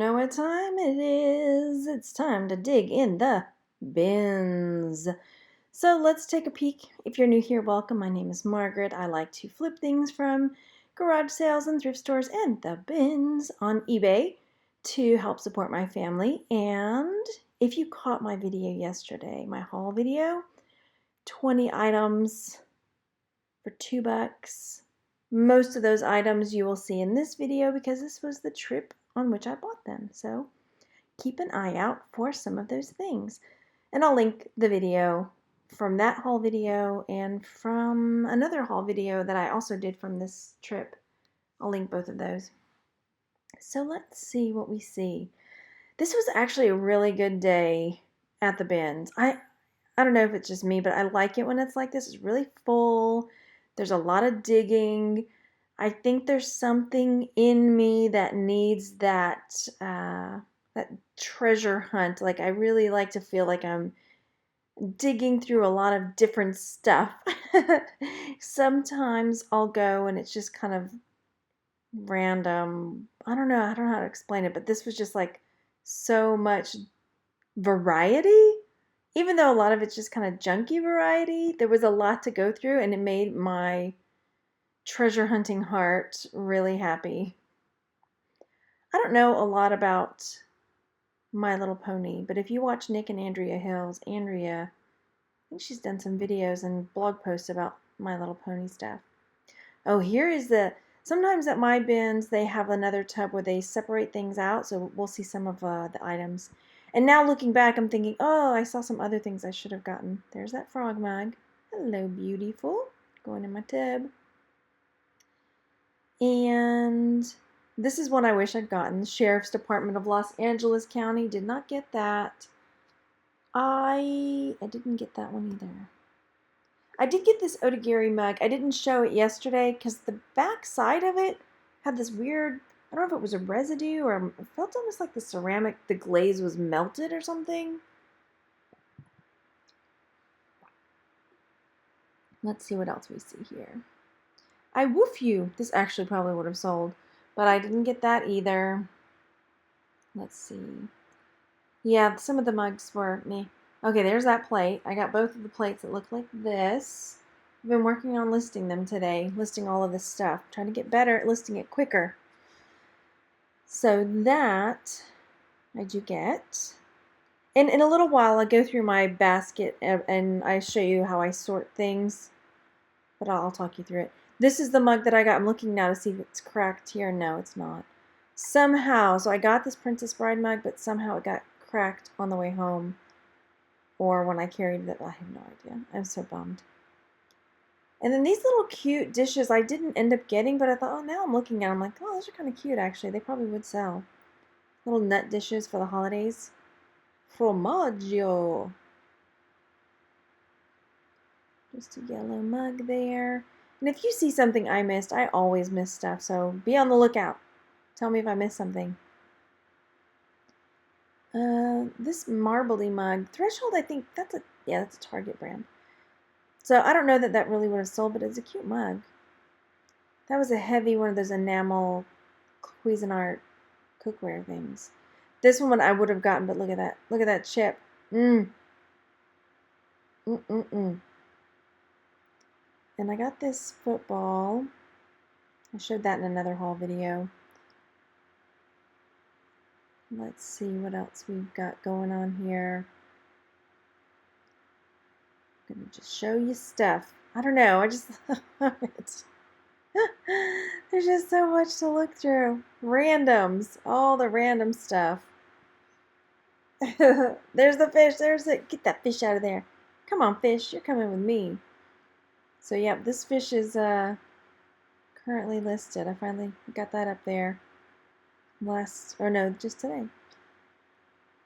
know what time it is. It's time to dig in the bins. So let's take a peek. If you're new here, welcome. My name is Margaret. I like to flip things from garage sales and thrift stores and the bins on eBay to help support my family. And if you caught my video yesterday, my haul video, 20 items for $2. Most of those items you will see in this video because this was the trip on which I bought them. So keep an eye out for some of those things. And I'll link the video from that haul video and from another haul video that I also did from this trip. I'll link both of those. So let's see what we see. This was actually a really good day at the bins. I don't know if it's just me, but I like it when it's like this. It's really full. There's a lot of digging. I think there's something in me that needs that treasure hunt. Like I really like to feel like I'm digging through a lot of different stuff. Sometimes I'll go and it's just kind of random. I don't know how to explain it, but this was just like so much variety. Even though a lot of it's just kind of junky variety, there was a lot to go through and it made my treasure hunting heart really happy. I don't know a lot about My Little Pony, but if you watch Nick and Andrea Hills, Andrea, I think she's done some videos and blog posts about My Little Pony stuff. Oh, here is sometimes at my bins they have another tub where they separate things out, so we'll see some of the items. And now looking back, I'm thinking, oh, I saw some other things I should have gotten. There's that frog mug. Hello, beautiful. Going in my tub. And this is one I wish I'd gotten. Sheriff's Department of Los Angeles County. Did not get that. I didn't get that one either. I did get this Otagiri mug. I didn't show it yesterday because the back side of it had this weird, I don't know if it was a residue or it felt almost like the ceramic, the glaze was melted or something. Let's see what else we see here. I woof you. This actually probably would have sold, but I didn't get that either. Let's see. Yeah, some of the mugs were meh. Okay, there's that plate. I got both of the plates that look like this. I've been working on listing them today, listing all of this stuff, trying to get better at listing it quicker. So that I do get. And in a little while, I'll go through my basket and I show you how I sort things. But I'll talk you through it. This is the mug that I got. I'm looking now to see if it's cracked here. No, it's not. Somehow, so I got this Princess Bride mug, but somehow it got cracked on the way home. Or when I carried it, I have no idea. I'm so bummed. And then these little cute dishes I didn't end up getting, but I thought, oh, now I'm looking at them, I'm like, oh, those are kind of cute, actually. They probably would sell. Little nut dishes for the holidays. Formaggio. Just a yellow mug there. And if you see something I missed, I always miss stuff, so be on the lookout. Tell me if I missed something. This marbly mug, Threshold, I think that's a Target brand. So I don't know that really would have sold, but it's a cute mug. That was a heavy one of those enamel Cuisinart cookware things. This one I would have gotten, but look at that. Look at that chip. And I got this football. I showed that in another haul video. Let's see what else we've got going on here. I'm going to just show you stuff. I don't know. I just love it. There's just so much to look through. Randoms. All the random stuff. There's the fish. There's it. Get that fish out of there. Come on, fish. You're coming with me. So, yep, this fish is currently listed. I finally got that up there just today.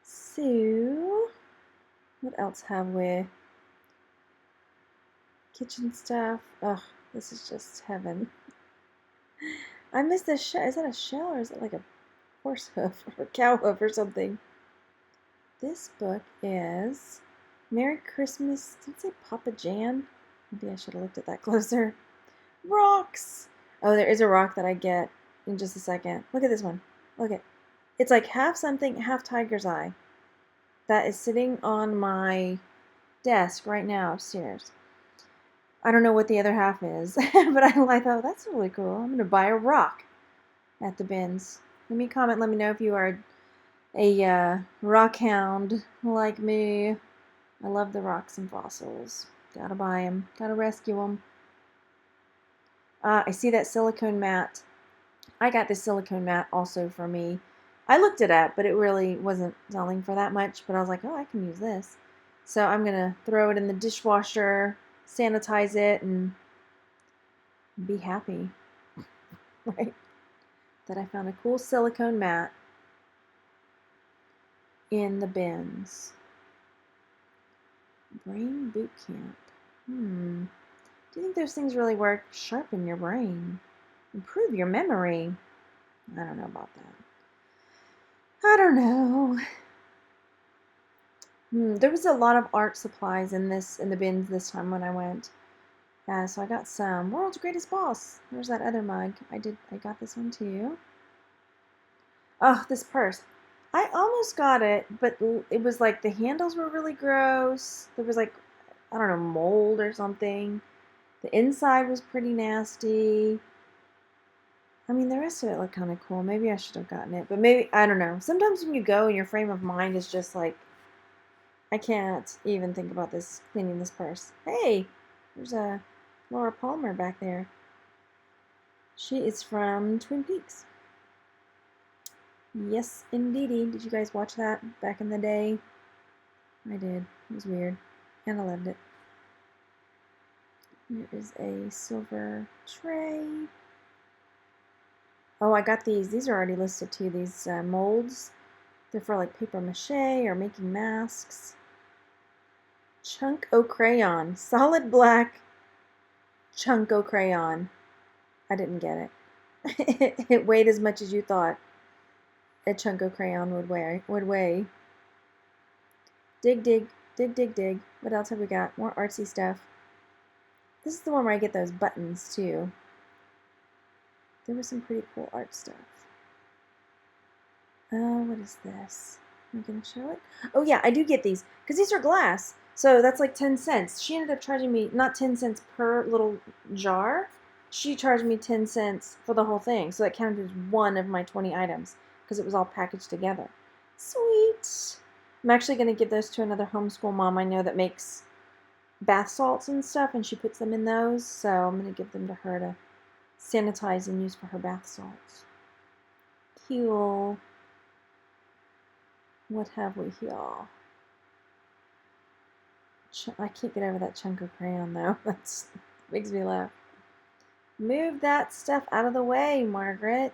So, what else have we? Kitchen stuff. Oh, this is just heaven. I missed this shell. Is that a shell or is it like a horse hoof or a cow hoof or something? This book is Merry Christmas. Did it say Papa Jan? Maybe I should have looked at that closer. Rocks! Oh, there is a rock that I get in just a second. Look at this one. Look at. It's like half something, half tiger's eye. That is sitting on my desk right now upstairs. I don't know what the other half is, but I thought that's really cool. I'm going to buy a rock at the bins. Let me comment, let me know if you are a rock hound like me. I love the rocks and fossils. Gotta buy them. Gotta rescue them. I see that silicone mat. I got this silicone mat also for me. I looked it up, but it really wasn't selling for that much. But I was like, oh, I can use this. So I'm going to throw it in the dishwasher, sanitize it, and be happy. Right? That I found a cool silicone mat in the bins. Brain boot camp. Do you think those things really work? Sharpen your brain. Improve your memory. I don't know about that. I don't know. There was a lot of art supplies in the bins this time when I went. So I got some. World's Greatest Boss. There's that other mug. I got this one too. Oh, this purse. I almost got it, but it was like the handles were really gross. There was like, I don't know, mold or something. The inside was pretty nasty. I mean, the rest of it looked kind of cool. Maybe I should have gotten it, but maybe, I don't know. Sometimes when you go and your frame of mind is just like, I can't even think about this, cleaning this purse. Hey, there's a Laura Palmer back there. She is from Twin Peaks. Yes, indeedy. Did you guys watch that back in the day? I did. It was weird. And I loved it. There is a silver tray. Oh, I got these. These are already listed too. These molds. They're for like paper mache or making masks. Chunk-O crayon. Solid black Chunk-O crayon. I didn't get it. It weighed as much as you thought a Chunk-O crayon would weigh. Dig, dig, dig, dig, dig. What else have we got? More artsy stuff. This is the one where I get those buttons too. There was some pretty cool art stuff. What is this? Am I going to show it? Oh yeah, I do get these because these are glass. So that's like 10 cents. She ended up charging me not 10 cents per little jar. She charged me 10 cents for the whole thing. So that counted as one of my 20 items because it was all packaged together. Sweet. I'm actually going to give those to another homeschool mom I know that makes bath salts and stuff, and she puts them in those. So I'm going to give them to her to sanitize and use for her bath salts. Cool. What have we here? I can't get over that Chunk-O crayon though. That makes me laugh. Move that stuff out of the way, Margaret.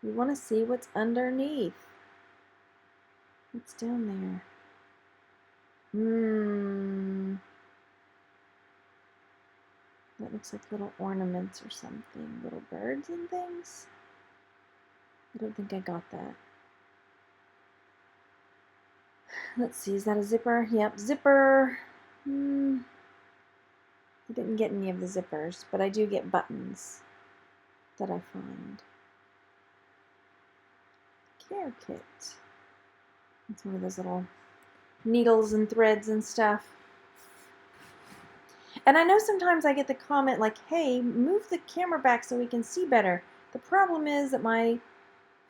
We want to see what's underneath. What's down there? That looks like little ornaments or something. Little birds and things. I don't think I got that. Let's see, is that a zipper? Yep, zipper. I didn't get any of the zippers, but I do get buttons that I find. Care kit. It's one of those little needles and threads and stuff. And I know sometimes I get the comment like, hey, move the camera back so we can see better. The problem is that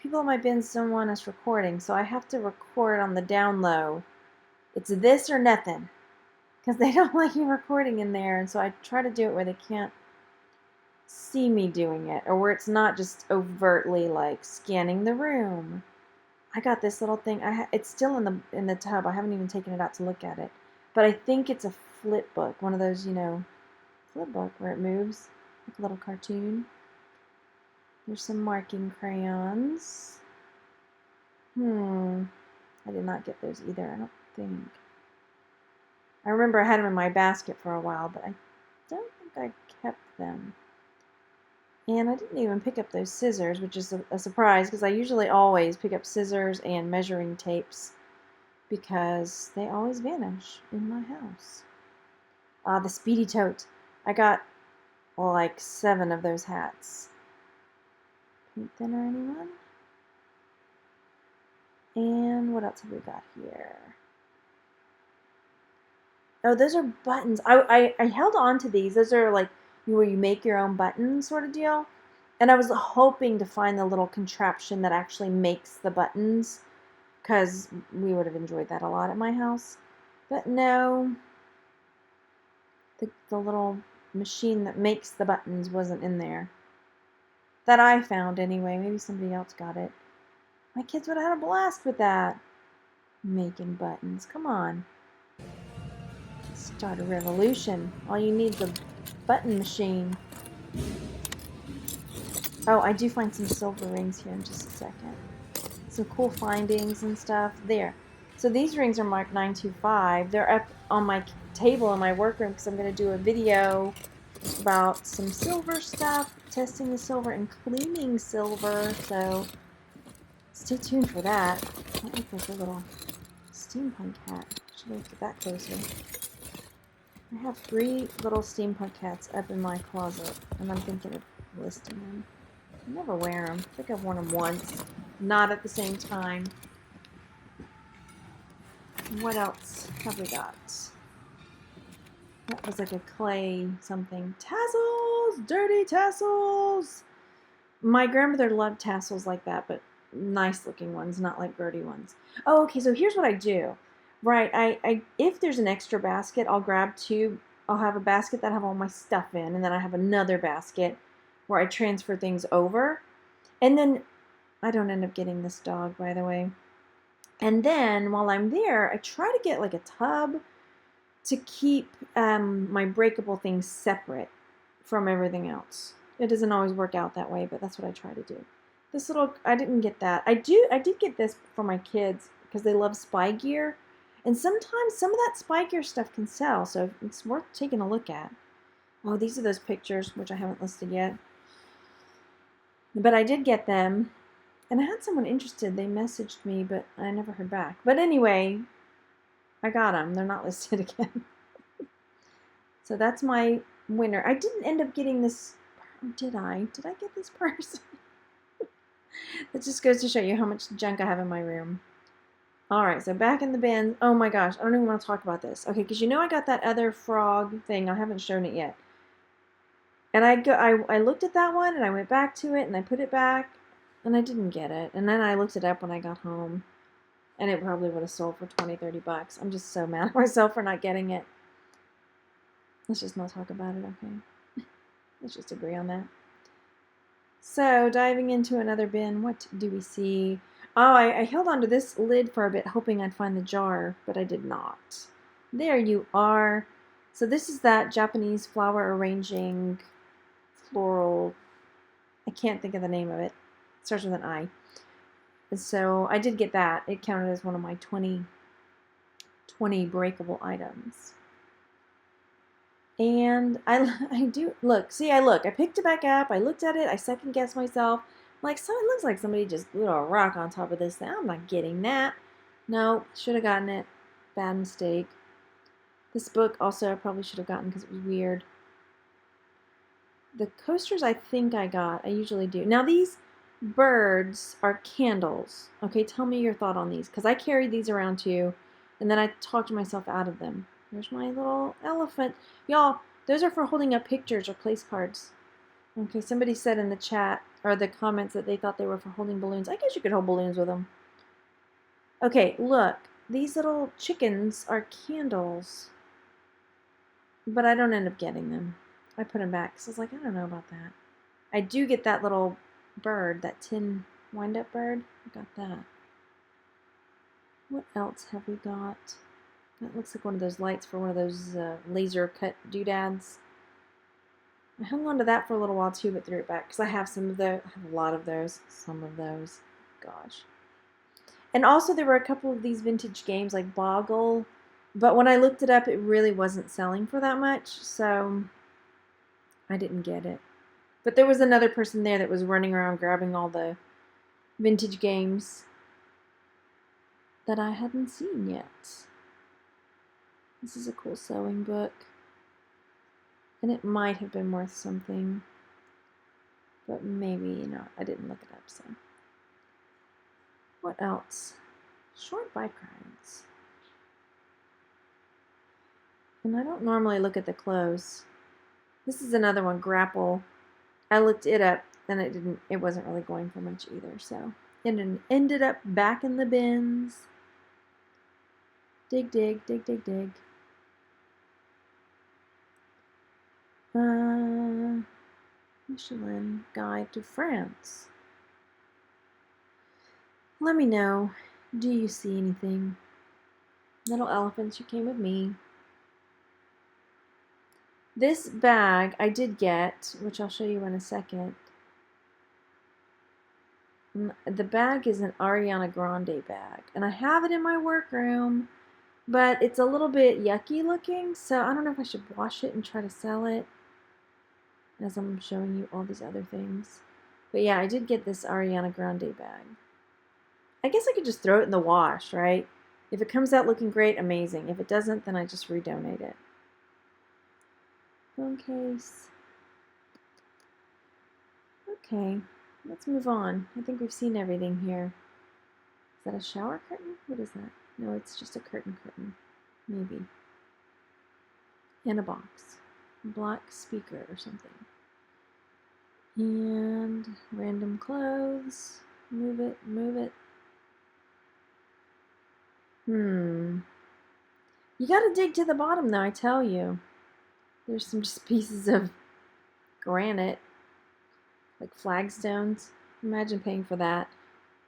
people in my bins don't want us recording, so I have to record on the down low. It's this or nothing, because they don't like you recording in there, and so I try to do it where they can't see me doing it, or where it's not just overtly like scanning the room. I got this little thing. It's still in the tub. I haven't even taken it out to look at it, but I think it's a flip book, one of those, flip book where it moves like a little cartoon. There's some marking crayons. I did not get those either, I don't think. I remember I had them in my basket for a while, but I don't think I kept them. And I didn't even pick up those scissors, which is a surprise, because I usually always pick up scissors and measuring tapes, because they always vanish in my house. The Speedy Tote. I got like 7 of those hats. Paint thinner, anyone? And what else have we got here? Oh, those are buttons. I held on to these. Those are like where you make your own buttons sort of deal. And I was hoping to find the little contraption that actually makes the buttons, because we would have enjoyed that a lot at my house. But no, the little machine that makes the buttons wasn't in there. That I found anyway. Maybe somebody else got it. My kids would have had a blast with that. Making buttons. Come on. Start a revolution. All you need is a button machine. Oh, I do find some silver rings here in just a second. Some cool findings and stuff. There. So these rings are marked 925. They're up on my table in my workroom because I'm going to do a video about some silver stuff, testing the silver and cleaning silver. So stay tuned for that. That looks like a little steampunk hat. Should look at that closer. I have 3 little steampunk hats up in my closet, and I'm thinking of listing them. I never wear them. I think I've worn them once. Not at the same time. What else have we got? That was like a clay something. Tassels! Dirty tassels! My grandmother loved tassels like that, but nice looking ones, not like dirty ones. Oh, okay, so here's what I do. Right, I if there's an extra basket, I'll grab 2. I'll have a basket that I have all my stuff in, and then I have another basket where I transfer things over. And then I don't end up getting this dog, by the way. And then while I'm there, I try to get like a tub to keep my breakable things separate from everything else. It doesn't always work out that way, but that's what I try to do. This little, I didn't get that. I did get this for my kids because they love spy gear. And sometimes some of that spy gear stuff can sell, so it's worth taking a look at. Oh, these are those pictures, which I haven't listed yet. But I did get them. And I had someone interested. They messaged me, but I never heard back. But anyway, I got them. They're not listed again. So that's my winner. I didn't end up getting this. Did I? Did I get this purse? That just goes to show you how much junk I have in my room. Alright, so back in the bin. Oh my gosh, I don't even want to talk about this. Okay, because you know I got that other frog thing. I haven't shown it yet. And I looked at that one, and I went back to it, and I put it back, and I didn't get it. And then I looked it up when I got home, and it probably would have sold for 20, 30 bucks. I'm just so mad at myself for not getting it. Let's just not talk about it, okay? Let's just agree on that. So, diving into another bin, what do we see? Oh, I held onto this lid for a bit, hoping I'd find the jar, but I did not. There you are. So this is that Japanese flower arranging floral. I can't think of the name of it. It starts with an I. And so I did get that. It counted as one of my 20 breakable items. And I do, look, see, I picked it back up, I looked at it, I second guessed myself, like, so it looks like somebody just glued a rock on top of this thing. I'm not getting that. No, should have gotten it. Bad mistake. This book also I probably should have gotten because it was weird. The coasters I think I got, I usually do. Now these birds are candles. Okay, tell me your thought on these, because I carried these around too, and then I talked myself out of them. There's my little elephant. Y'all, those are for holding up pictures or place cards. Okay, somebody said in the chat, or the comments, that they thought they were for holding balloons. I guess you could hold balloons with them. Okay, look. These little chickens are candles. But I don't end up getting them. I put them back because I was like, I don't know about that. I do get that little bird, that tin wind-up bird. I got that. What else have we got? That looks like one of those lights for one of those laser cut doodads. I hung on to that for a little while too, but threw it back because I have some of those. I have a lot of those. Some of those. Gosh. And also there were a couple of these vintage games like Boggle, but when I looked it up, it really wasn't selling for that much, so I didn't get it. But there was another person there that was running around grabbing all the vintage games that I hadn't seen yet. This is a cool sewing book. And it might have been worth something. But maybe not. I didn't look it up, so. What else? Short bike rides. And I don't normally look at the clothes. This is another one, Grapple. I looked it up and it wasn't really going for much either, so it ended up back in the bins. Dig, dig, dig, dig, dig. Michelin Guide to France. Let me know. Do you see anything? Little elephants, you came with me. This bag I did get, which I'll show you in a second. The bag is an Ariana Grande bag, and I have it in my workroom, but it's a little bit yucky looking, so I don't know if I should wash it and try to sell it as I'm showing you all these other things. But yeah, I did get this Ariana Grande bag. I guess I could just throw it in the wash, right? If it comes out looking great, amazing. If it doesn't, then I just redonate it. Phone case. Okay, let's move on. I think we've seen everything here. Is that a shower curtain? What is that? No, it's just a curtain. Maybe. In a box. Black speaker or something. And random clothes. Move it, move it. You gotta dig to the bottom though, I tell you. There's some just pieces of granite, like flagstones. Imagine paying for that.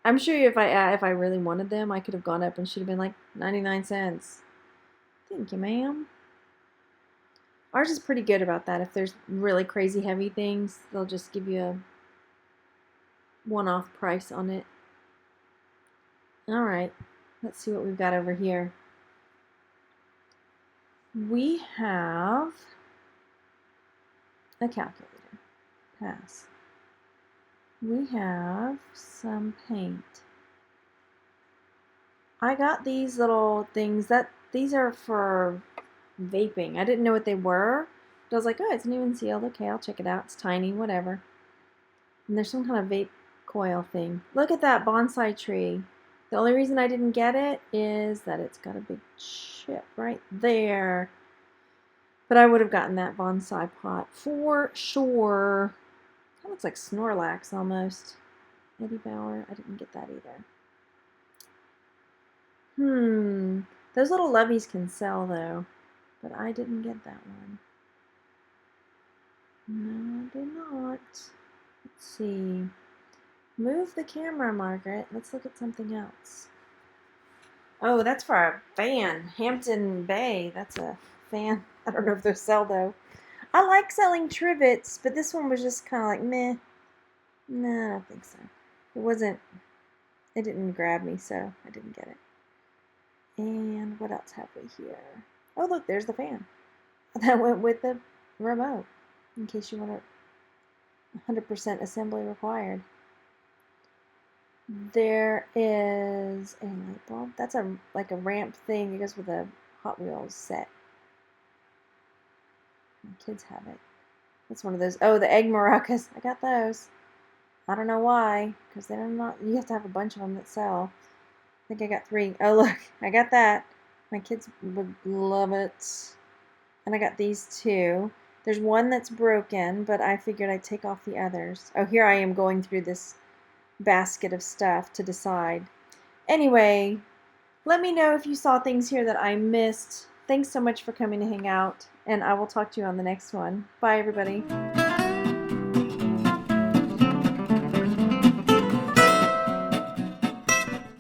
I'm sure if I really wanted them, I could have gone up and should have been like 99 cents. Thank you, ma'am. Ours is pretty good about that. If there's really crazy heavy things, they'll just give you a one-off price on it. All right, let's see what we've got over here. We have a calculator. Pass. We have some paint. I got these little things these are for vaping. I didn't know what they were, but I was like, oh, it's new and sealed. Okay, I'll check it out. It's tiny, whatever. And there's some kind of vape coil thing. Look at that bonsai tree. The only reason I didn't get it is that it's got a big chip right there. But I would have gotten that bonsai pot for sure. That looks like Snorlax almost. Eddie Bauer. I didn't get that either. Those little levies can sell though. But I didn't get that one. No, I did not. Let's see. Move the camera, Margaret. Let's look at something else. Oh, that's for a fan. Hampton Bay. That's a fan. I don't know if they're sell though. I like selling trivets, but this one was just kind of like meh. No, I don't think so. It didn't grab me, so I didn't get it. And what else have we here? Oh, look, there's the fan. That went with the remote, in case you want 100% assembly required. There is a light bulb. That's like a ramp thing. It goes with a Hot Wheels set. My kids have it. It's one of those. Oh, the egg maracas. I got those. I don't know why, because they're not. You have to have a bunch of them that sell. I think I got 3. Oh, look, I got that. My kids would love it. And I got these 2. There's one that's broken, but I figured I'd take off the others. Oh, here I am going through this basket of stuff to decide. Anyway, let me know if you saw things here that I missed. Thanks so much for coming to hang out, and I will talk to you on the next one. Bye, everybody.